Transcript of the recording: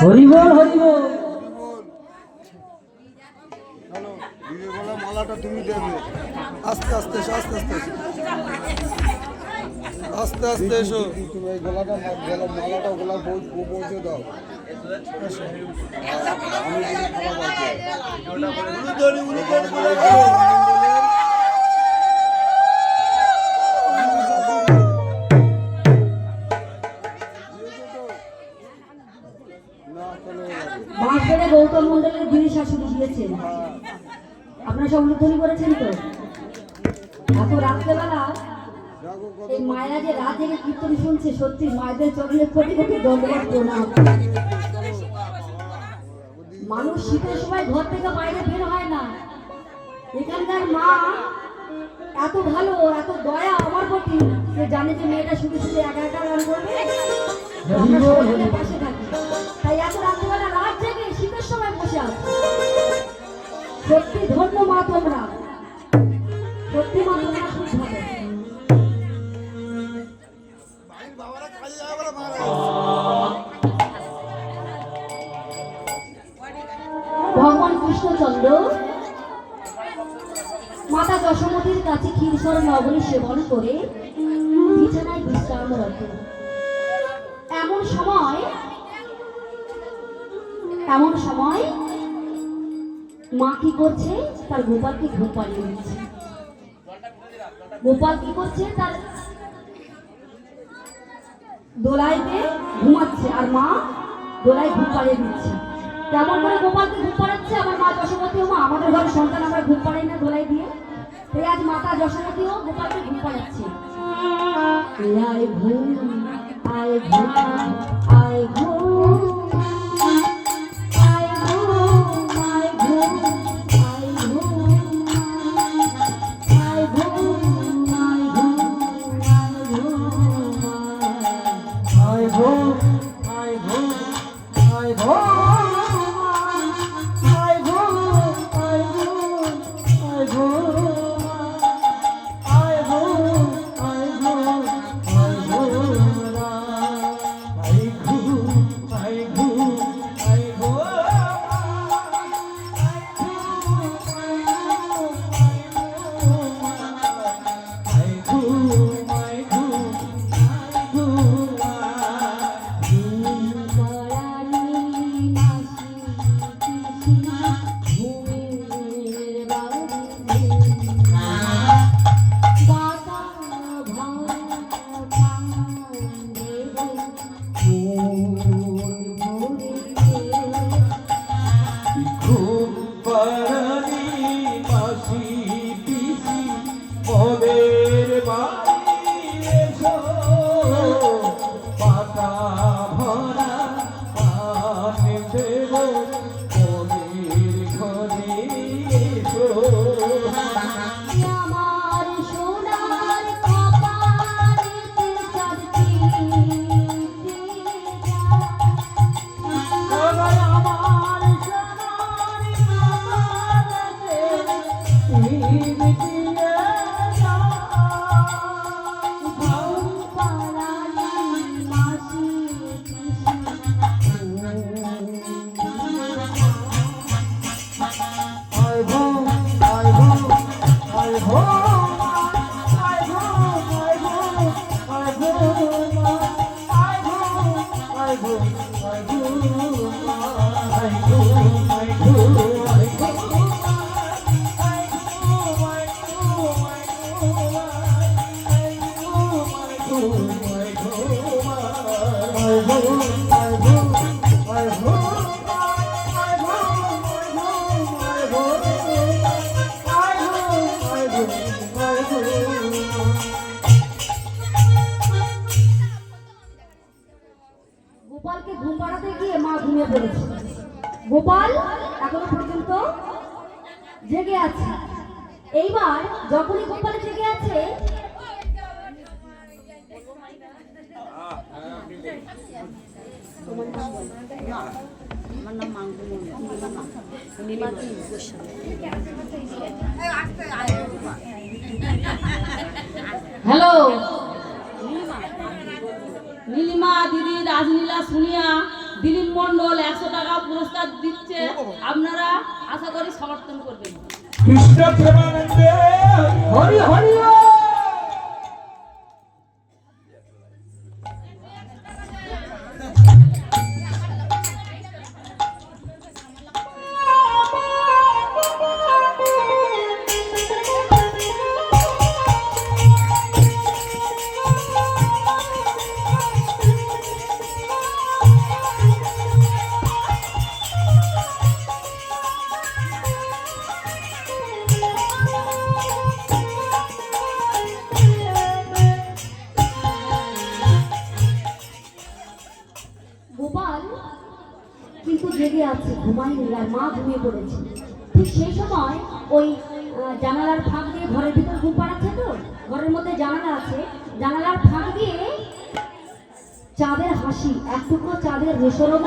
হরিবল হরিবল। মালাটা তুমি দেবে। আস্তে আস্তে এসো, আস্তে আস্তে এসো, আস্তে আস্তে এসো। তুমি এই মালাটা গোলাপ পৌঁছে দাও। বাঁশবেড়ে গৌতম মন্ডলের গিরি শাশুড়ি দিয়েছেন, আপনারা সব উলুধ্বনি করেছেন তো? এত রাত্রেবেলা এই মায়েরা যে রাত জেগে কীর্তন শুনছে, সত্যি মায়েদের চোখে কোটি কোটি দণ্ডবাদ প্রণাম। মানুষ শীতের সময় ঘর থেকে বাইরে বের হয় না, এখানকার মা এত ভালো, এত দয়া আমার প্রতি, সে জানে যে মেয়েটা শুধু শুধু একা একা গান করবে, আমরা সবাই পাশে থাকি, তাই এত রাত্রেবেলা রাত জেগে শীতের সময় বসে আছে। সত্যি ধন্য মা তোমরা, সত্যি মা তোমরা খুব ভালো। ভগবান কৃষ্ণচন্দ্র মাতা যশোমতীর কাছে ক্ষীরসর নগরী সেবন করে বিছানায় বিশ্রামরত। এমন সময় মা কি করছে, তার গোপালকে ঘুম পাড়িয়ে দিচ্ছে। গোপাল কি করছে, তার দোলাইতে ঘুমাচ্ছে, আর মা দোলাই ঘুম পাড়িয়ে দিচ্ছে। কেমন করে গোপালকে ঘুম পাড়াচ্ছে? আমার মা যশোমতী, মা আমাদের ঘরের সন্তান আমরা ঘুম পাড়াই না দোলাই দিয়ে, তাই আজ মাতা যশোমতীও গোপালকে ঘুম পাড়াচ্ছে। আয় ঘুম, আয় ঘুম, আয় ঘুম, আয় ঘুম, আয় ঘুম, আয় ঘুম, আয় ঘুম, আয় ঘুম, আয় ঘুম, আয় ঘুম। গোপালকে ঘুম পাড়াতে গিয়ে মা ঘুমিয়ে পড়েছে। গোপাল এখনো পর্যন্ত জেগে আছে। এইবার যখনই গোপাল জেগে আছে, হ্যালো নীলিমা দিদি, রাজনীলা শুনিয়া দিলীপ মন্ডল 100 টাকা পুরস্কার দিচ্ছে, আপনারা আশা করি সমর্থন করবেন। কৃষ্ণ প্রেমানন্দে হরি হরি গোপাল কিন্তু জেগে আছে, ঘুমায়নি, আর মা ঘুমিয়ে পড়েছে। ঠিক সেই সময় ওই জানালার ফাঁক দিয়ে, ঘরের ভিতর ঘুম পাড়াচ্ছে তো, ঘরের মধ্যে জানালা আছে, জানালার ফাঁক দিয়ে চাঁদের হাসি, এক টুকরো চাঁদের রেশমের